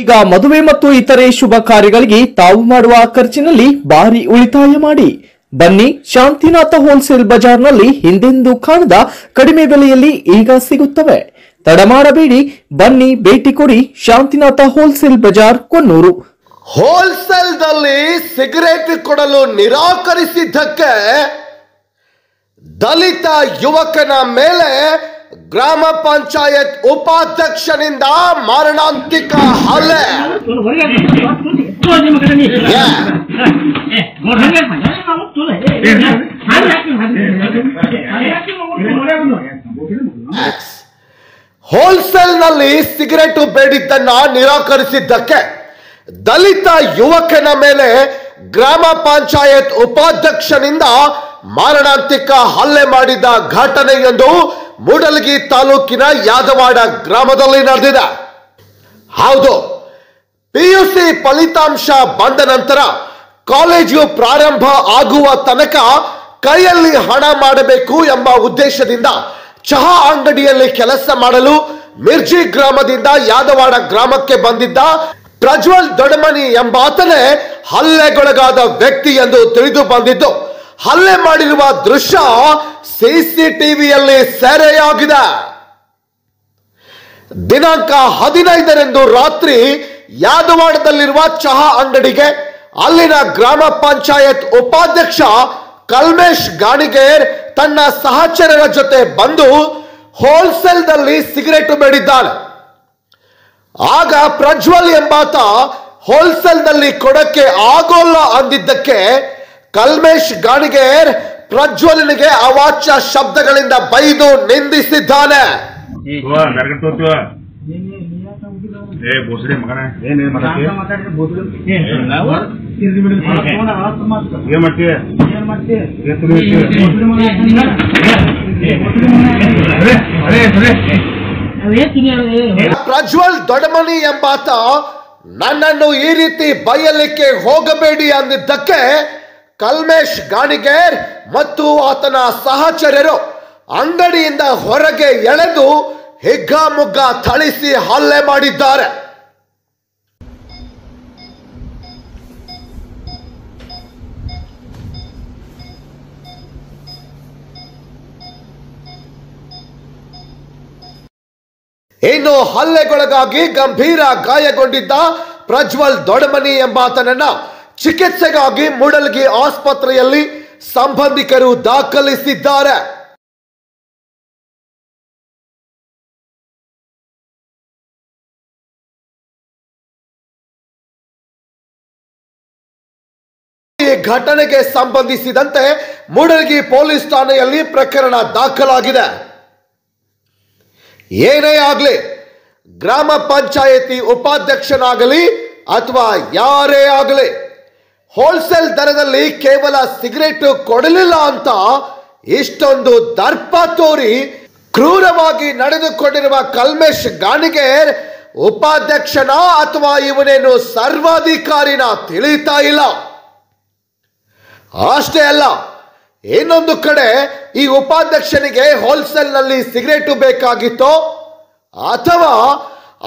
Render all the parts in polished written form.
ಈಗ ಮದುವೆ ಮತ್ತು ಇತರೆ ಶುಭ ಕಾರ್ಯಗಳಿಗೆ ತಾವು ಮಾಡುವ ಖರ್ಚಿನಲ್ಲಿ ಭಾರಿ ಉಳಿತಾಯ ಮಾಡಿ. ಬನ್ನಿ, ಶಾಂತಿನಾಥ ಹೋಲ್ಸೇಲ್ ಬಜಾರ್ನಲ್ಲಿ ಹಿಂದೆಂದೂ ಕಾಣದ ಕಡಿಮೆ ಬೆಲೆಯಲ್ಲಿ ಈಗ ಸಿಗುತ್ತವೆ. ತಡ ಮಾಡಬೇಡಿ, ಬನ್ನಿ ಭೇಟಿ ಕೊಡಿ. ಶಾಂತಿನಾಥ ಹೋಲ್ಸೇಲ್ ಬಜಾರ್, ಕೊಣ್ಣೂರು. ಹೋಲ್ಸೇಲ್ದಲ್ಲಿ ಸಿಗರೇಟ್ ಕೊಡಲು ನಿರಾಕರಿಸಿದ್ದಕ್ಕೆ ದಲಿತ ಯುವಕನ ಮೇಲೆ ಗ್ರಾಮ ಪಂಚಾಯತ್ ಉಪಾಧ್ಯಕ್ಷನಿಂದ ಮಾರಣಾಂತಿಕ ಹಲ್ಲೆ. ಹೋಲ್ಸೇಲ್ನಲ್ಲಿ ಸಿಗರೇಟ್ ಬೇಡಿದ್ದನ್ನ ನಿರಾಕರಿಸಿದ್ದಕ್ಕೆ ದಲಿತ ಯುವಕನ ಮೇಲೆ ಗ್ರಾಮ ಪಂಚಾಯತ್ ಉಪಾಧ್ಯಕ್ಷನಿಂದ ಮಾರಣಾಂತಿಕ ಹಲ್ಲೆ ಮಾಡಿದ ಘಟನೆಯೊಂದು ಮೂಡಲಗಿ ತಾಲೂಕಿನ ಯಾದವಾಡ ಗ್ರಾಮದಲ್ಲಿ ನಡೆದಿದೆ. ಹೌದು, ಪಿಯುಸಿ ಫಲಿತಾಂಶ ಬಂದ ನಂತರ ಕಾಲೇಜು ಪ್ರಾರಂಭ ಆಗುವ ತನಕ ಕೈಯಲ್ಲಿ ಹಣ ಮಾಡಬೇಕು ಎಂಬ ಉದ್ದೇಶದಿಂದ ಚಹಾ ಅಂಗಡಿಯಲ್ಲಿ ಕೆಲಸ ಮಾಡಲು ಮಿರ್ಜಿ ಗ್ರಾಮದಿಂದ ಯಾದವಾಡ ಗ್ರಾಮಕ್ಕೆ ಬಂದಿದ್ದ ಪ್ರಜ್ವಲ್ ದೊಡಮನಿ ಎಂಬಾತನೇ ಹಲ್ಲೆಗೊಳಗಾದ ವ್ಯಕ್ತಿ ಎಂದು ತಿಳಿದು ಬಂದಿದ್ದು, ಹಲ್ಲೆ ಮಾಡಿರುವ ದೃಶ್ಯ ಸಿಸಿಟಿವಿಯಲ್ಲಿ ಸೆರೆಯಾಗಿದೆ. ದಿನಾಂಕ 15ರಂದು ರಾತ್ರಿ ಯಾದವಾಡದಲ್ಲಿರುವ ಚಹಾ ಅಂಗಡಿಗೆ ಅಲ್ಲಿನ ಗ್ರಾಮ ಪಂಚಾಯತ್ ಉಪಾಧ್ಯಕ್ಷ ಕಲ್ಮೇಶ್ ಗಾಣಿಗೇರ್ ತನ್ನ ಸಹಚರರ ಜೊತೆ ಬಂದು ಹೋಲ್ಸೇಲ್ನಲ್ಲಿ ಸಿಗರೇಟ್ ಬೇಡಿದ್ದಾನೆ. ಆಗ ಪ್ರಜ್ವಲ್ ಎಂಬಾತ ಹೋಲ್ಸೇಲ್ನಲ್ಲಿ ಕೊಡಕ್ಕೆ ಆಗೋಲ್ಲ ಅಂದಿದ್ದಕ್ಕೆ ಕಲ್ಮೇಶ್ ಗಾಣಿಗೇರ್ ಪ್ರಜ್ವಲನಿಗೆ ಅವಾಚ್ಯ ಶಬ್ದಗಳಿಂದ ಬೈದು ನಿಂದಿಸಿದ್ದಾನೆ. ಪ್ರಜ್ವಲ್ ದೊಡಮನಿ ಎಂಬಾತ ನನ್ನನ್ನು ಈ ರೀತಿ ಬೈಯಲಿಕ್ಕೆ ಹೋಗಬೇಡಿ ಅಂದಿದ್ದಕ್ಕೆ ಕಲ್ಮೇಶ್ ಗಾಣಿಗೇರ್ ಮತ್ತು ಆತನ ಸಹಚರರು ಅಂಗಡಿಯಿಂದ ಹೊರಗೆ ಎಳೆದು ಹಿಗ್ಗಾಮುಗ್ಗ ಥಳಿಸಿ ಹಲ್ಲೆ ಮಾಡಿದ್ದಾರೆ. ಇನ್ನು ಹಲ್ಲೆಗೊಳಗಾಗಿ ಗಂಭೀರ ಗಾಯಗೊಂಡಿದ್ದ ಪ್ರಜ್ವಲ್ ದೊಡಮನಿ ಎಂಬಾತನನ್ನ ಚಿಕಿತ್ಸೆಗಾಗಿ ಮೂಡಲಗಿ ಆಸ್ಪತ್ರೆಯಲ್ಲಿ ಸಂಬಂಧಿಕರು ದಾಖಲಿಸಿದ್ದಾರೆ. ಈ ಘಟನೆಗೆ ಸಂಬಂಧಿಸಿದಂತೆ ಮೂಡಲಗಿ ಪೊಲೀಸ್ ಠಾಣೆಯಲ್ಲಿ ಪ್ರಕರಣ ದಾಖಲಾಗಿದೆ. ಏನೇ ಆಗಲಿ, ಗ್ರಾಮ ಪಂಚಾಯತಿ ಉಪಾಧ್ಯಕ್ಷನಾಗಲಿ ಅಥವಾ ಯಾರೇ ಆಗಲಿ ಹೋಲ್ಸೇಲ್ ದರದಲ್ಲಿ ಕೇವಲ ಸಿಗರೇಟ್ ಕೊಡಲಿಲ್ಲ ಅಂತ ಇಷ್ಟೊಂದು ದರ್ಪ ತೋರಿ ಕ್ರೂರವಾಗಿ ನಡೆದುಕೊಂಡಿರುವ ಕಲ್ಮೇಶ್ ಗಾಣಿಗೇರ್ ಉಪಾಧ್ಯಕ್ಷನ ಅಥವಾ ಇವನೇನು ಸರ್ವಾಧಿಕಾರಿನ ತಿಳಿತಾ ಇಲ್ಲ. ಅಷ್ಟೇ ಅಲ್ಲ, ಇನ್ನೊಂದು ಕಡೆ ಈ ಉಪಾಧ್ಯಕ್ಷನಿಗೆ ಹೋಲ್ಸೇಲ್ನಲ್ಲಿ ಸಿಗರೇಟು ಬೇಕಾಗಿತ್ತೋ ಅಥವಾ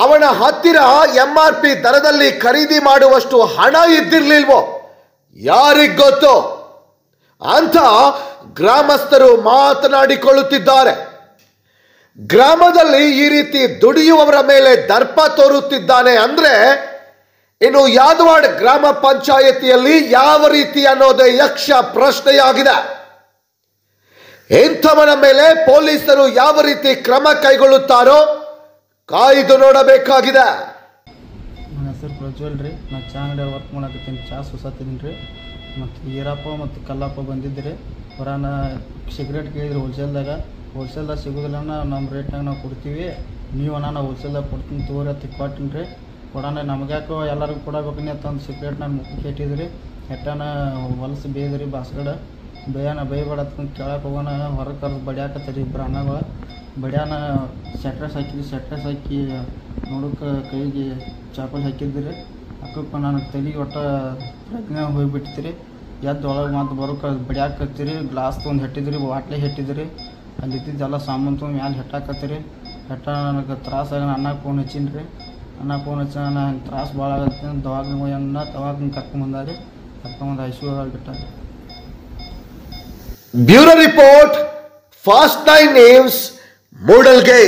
ಅವನ ಹತ್ತಿರ MRP ದರದಲ್ಲಿ ಖರೀದಿ ಮಾಡುವಷ್ಟು ಹಣ ಇದ್ದಿರ್ಲಿಲ್ವೋ ಯಾರಿಗ್ ಗೊತ್ತು ಅಂತ ಗ್ರಾಮಸ್ಥರು ಮಾತನಾಡಿಕೊಳ್ಳುತ್ತಿದ್ದಾರೆ. ಗ್ರಾಮದಲ್ಲಿ ಈ ರೀತಿ ದುಡಿಯುವವರ ಮೇಲೆ ದರ್ಪ ತೋರುತ್ತಿದ್ದಾನೆ ಅಂದ್ರೆ ಇನ್ನು ಯಾದವಾಡ ಗ್ರಾಮ ಪಂಚಾಯತಿಯಲ್ಲಿ ಯಾವ ರೀತಿ ಅನ್ನೋದೇ ಯಕ್ಷ ಪ್ರಶ್ನೆಯಾಗಿದೆ. ಇಂಥವನ ಮೇಲೆ ಪೊಲೀಸರು ಯಾವ ರೀತಿ ಕ್ರಮ ಕೈಗೊಳ್ಳುತ್ತಾರೋ ಕಾಯ್ದು ನೋಡಬೇಕಾಗಿದೆ. ನನ್ನ ಹೆಸರು ಪ್ರಜ್ವಲ್ ರೀ. ನಾನು ಚಹಾ ಅಂಗಡಿಯಾಗ ವರ್ಕ್ ಮಾಡಕತ್ತೀನಿ, ಚಹಾ ಸುಸಾತಿದ್ದೀನಿ ರೀ. ಮತ್ತು ಈರಪ್ಪ ಮತ್ತು ಕಲ್ಲಪ್ಪ ಬಂದಿದ್ರಿ. ಹೊರಾನ ಸಿಗರೇಟ್ ಕೇಳಿದ್ರು ಹೋಲ್ಸೇಲ್ದಾಗ ಸಿಗೋದಿಲ್ಲ, ನಮ್ಮ ರೇಟ್ನಾಗ ನಾವು ಕೊಡ್ತೀವಿ, ನೀವು ನಾನು ಹೋಲ್ಸೇಲ್ದಾಗ ಕೊಡ್ತೀನಿ ತಗೋರಿ ಅಂತ ಕೊಟ್ಟಿನಿ ರೀ. ಕೊಡೋಣ ನಮ್ಗೆ ಯಾಕೋ ಎಲ್ಲರಿಗೂ ಕೊಡಬೇಕನ್ನೇ ತಂದು ಸಿಗರೇಟ್ ನಾನು ಮುಖಕ್ಕೆ ಇಟ್ಟಿದ್ರಿ. ಹೆಟ್ಟನ ಹೊಲಸು ಬೇಯ್ದ್ರಿ ಬಾಸ್ಗಡ ಬೈಬೇಡ ಅಂತ ಕೇಳಕ್ಕೆ ಹೋಗೋಣ. ಹೊರಗೆ ಕರೆದು ಬಡಿಯಾಕತ್ತೀರಿ ಇಬ್ಬರು ಅಣ್ಣಗಳು. ಬಡಿಯಾನ ಸೆಟ್ರೆಸ್ ಹಾಕಿ ನೋಡೋಕೆ ಕೈಗೆ ಚಾಪಲ್ ಹಾಕಿದ್ರಿ. ಅಕ್ಕಪ್ಪ ನನಗೆ ತಲೆಗೆ ಒಟ್ಟು ಪ್ರಜ್ಞೆ ಹೋಗಿಬಿಡ್ತೀರಿ. ಎದ್ದು ಒಳಗೆ ಮತ್ತು ಬರೋಕೆ ಬಡಿಯಾಕತ್ತೀರಿ. ಗ್ಲಾಸ್ ತೊಗೊಂಡು ಹೆಟ್ಟಿದ್ರಿ, ಬಾಟ್ಲಿ ಹೆಟ್ಟಿದ್ರಿ. ಅಲ್ಲಿ ಇದ್ದಿದ್ದೆಲ್ಲ ಸಾಮಾನು ತೊಗೊಂಡು ಮ್ಯಾಲೆ ಹೆಟ್ಟಾಕತ್ತೀರಿ. ಹೆಟ್ಟ ನನಗೆ ತ್ರಾಸಾಗ ಅಣ್ಣಗೆ ಫೋನ್ ಹಚ್ಚೀನಿ ರೀ. ಅಣ್ಣ ಫೋನ್ ಹಚ್ಚ ಅಣ್ಣ ತ್ರಾಸು ಭಾಳ ಆಗತ್ತೆ ದವಾಖಾನೆ ಹೋಯಣ್ಣ ದವಾಖಾನೆ ಕರ್ಕೊಂಬಂದಾರಿ ಕರ್ಕೊಂಬಂದು ಐಶ್ವರ್ಯ ಬಿಟ್ಟಾರೆ. ಬ್ಯೂರೋ ರಿಪೋರ್ಟ್, ಫಾಸ್ಟ್ 9 ನ್ಯೂಸ್, ಮೂಡಲ್ಗೆ.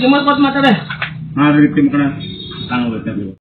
ಕಿಮ್ಮತ್ ಮಾತಾಡ